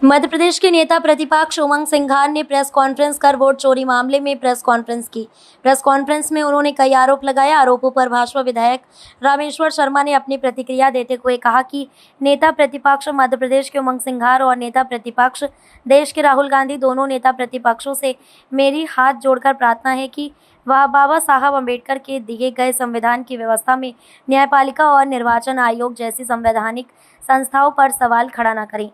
मध्य प्रदेश के नेता प्रतिपक्ष उमंग सिंघार ने प्रेस कॉन्फ्रेंस कर वोट चोरी मामले में प्रेस कॉन्फ्रेंस की। प्रेस कॉन्फ्रेंस में उन्होंने कई आरोप लगाए। आरोपों पर भाजपा विधायक रामेश्वर शर्मा ने अपनी प्रतिक्रिया देते हुए कहा कि नेता प्रतिपक्ष मध्य प्रदेश के उमंग सिंघार और नेता प्रतिपक्ष देश के राहुल गांधी, दोनों नेता प्रतिपक्षों से मेरी हाथ जोड़कर प्रार्थना है कि वह बाबा साहब अम्बेडकर के दिए गए संविधान की व्यवस्था में न्यायपालिका और निर्वाचन आयोग जैसी संवैधानिक संस्थाओं पर सवाल खड़ा न करें।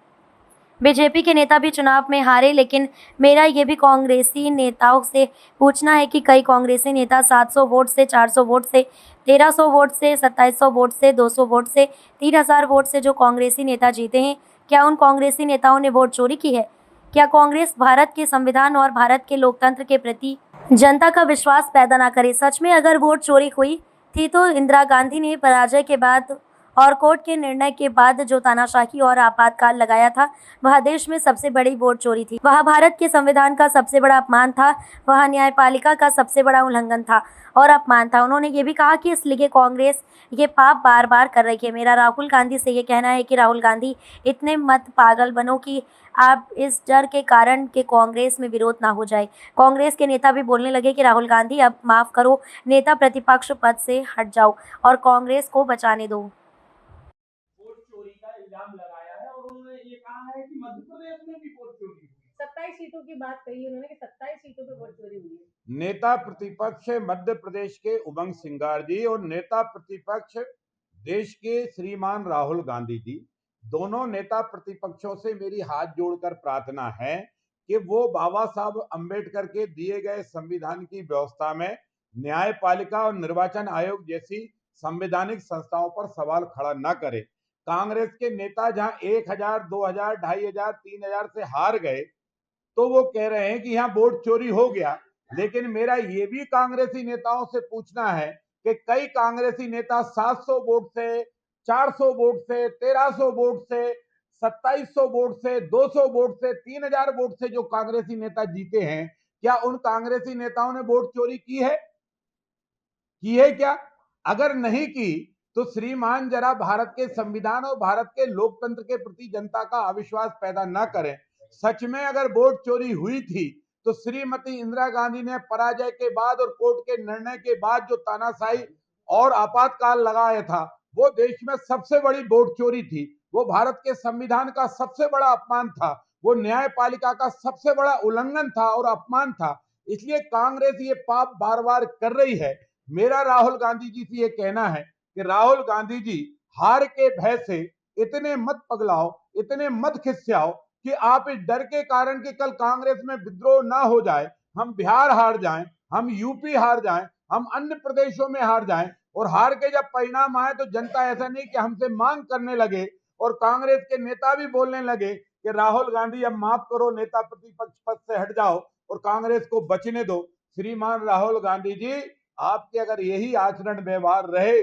बीजेपी के नेता भी चुनाव में हारे, लेकिन मेरा ये भी कांग्रेसी नेताओं से पूछना है कि कई कांग्रेसी नेता 700 वोट से, 400 वोट से, 1300 वोट से, 2700 वोट से, 200 वोट से, 3000 वोट से जो कांग्रेसी नेता जीते हैं, क्या उन कांग्रेसी नेताओं ने वोट चोरी की है? क्या कांग्रेस भारत के संविधान और भारत के लोकतंत्र के प्रति जनता का विश्वास पैदा न करे? सच में अगर वोट चोरी हुई थी तो इंदिरा गांधी ने पराजय के बाद और कोर्ट के निर्णय के बाद जो तानाशाही और आपातकाल लगाया था, वह देश में सबसे बड़ी वोट चोरी थी। वह भारत के संविधान का सबसे बड़ा अपमान था। वह न्यायपालिका का सबसे बड़ा उल्लंघन था और अपमान था। उन्होंने ये भी कहा कि इसलिए कांग्रेस ये पाप बार बार कर रही है। मेरा राहुल गांधी से ये कहना है कि राहुल गांधी, इतने मत पागल बनो कि आप इस डर के कारण कि कांग्रेस में विरोध ना हो जाए। कांग्रेस के नेता भी बोलने लगे कि राहुल गांधी, अब माफ करो, नेता प्रतिपक्ष पद से हट जाओ और कांग्रेस को बचाने दो। चोरी का इल्जाम लगाया है और उन्होंने ये कहा है कि मध्य प्रदेश में भी वोट चोरी हुई। 27 सीटों की बात कही उन्होंने कि 27 सीटों पे वोट चोरी हुई है। नेता प्रतिपक्ष मध्य प्रदेश के उमंग सिंघार जी और नेता प्रतिपक्ष देश के श्रीमान राहुल गांधी जी, दोनों नेता प्रतिपक्षों से मेरी हाथ जोड़कर प्रार्थना है कि वो बाबा साहब अम्बेडकर के दिए गए संविधान की व्यवस्था में न्यायपालिका और निर्वाचन आयोग जैसी संवैधानिक संस्थाओं पर सवाल खड़ा न करे। कांग्रेस के नेता जहां 1000, 2000, 2500, 3000 से हार गए तो वो कह रहे हैं कि यहाँ वोट चोरी हो गया। लेकिन मेरा ये भी कांग्रेसी नेताओं से पूछना है कि कई कांग्रेसी नेता 700 वोट से, 400 वोट से, 1300 वोट से, 2700 वोट से, 200 वोट से, 3000 वोट से जो कांग्रेसी नेता जीते हैं, क्या उन कांग्रेसी नेताओं ने वोट चोरी की है क्या? अगर नहीं की तो श्रीमान जरा भारत के संविधान और भारत के लोकतंत्र के प्रति जनता का अविश्वास पैदा न करें। सच में अगर वोट चोरी हुई थी तो श्रीमती इंदिरा गांधी ने पराजय के बाद और कोर्ट के निर्णय के बाद जो तानाशाही और आपातकाल लगाया था, वो देश में सबसे बड़ी वोट चोरी थी। वो भारत के संविधान का सबसे बड़ा अपमान था। वो न्यायपालिका का सबसे बड़ा उल्लंघन था और अपमान था। इसलिए कांग्रेस ये पाप बार बार कर रही है। मेरा राहुल गांधी जी से ये कहना है कि राहुल गांधी जी, हार के भय से इतने मत पगलाओ, इतने मत खिसियाओ कि आप इस डर के कारण कि कल कांग्रेस में विद्रोह ना हो जाए, हम बिहार हार जाएं, हम यूपी हार जाएं, हम अन्य प्रदेशों में हार जाएं और हार के जब परिणाम आए तो जनता ऐसा नहीं कि हमसे मांग करने लगे और कांग्रेस के नेता भी बोलने लगे कि राहुल गांधी अब माफ करो, नेता प्रतिपक्ष पद से हट जाओ और कांग्रेस को बचने दो। श्रीमान राहुल गांधी जी, आपके अगर यही आचरण व्यवहार रहे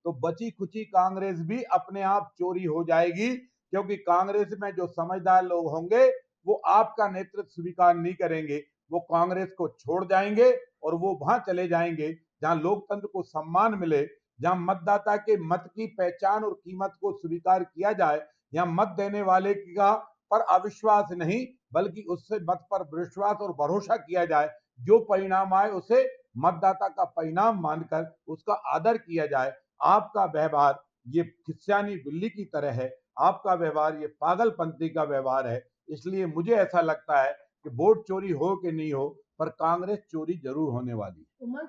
तो बची खुची कांग्रेस भी अपने आप चोरी हो जाएगी, क्योंकि कांग्रेस में जो समझदार लोग होंगे वो आपका नेतृत्व स्वीकार नहीं करेंगे। वो कांग्रेस को छोड़ जाएंगे और वो वहां चले जाएंगे जहां लोकतंत्र को सम्मान मिले, जहां मतदाता के मत की पहचान और कीमत को स्वीकार किया जाए, यहाँ मत देने वाले का पर अविश्वास नहीं बल्कि उससे मत पर विश्वास और भरोसा किया जाए। जो परिणाम आए उसे मतदाता का परिणाम मानकर उसका आदर किया जाए। आपका व्यवहार ये खिस्यानी बिल्ली की तरह है। आपका व्यवहार ये पागलपंथी का व्यवहार है। इसलिए मुझे ऐसा लगता है कि वोट चोरी हो कि नहीं हो, पर कांग्रेस चोरी जरूर होने वाली है।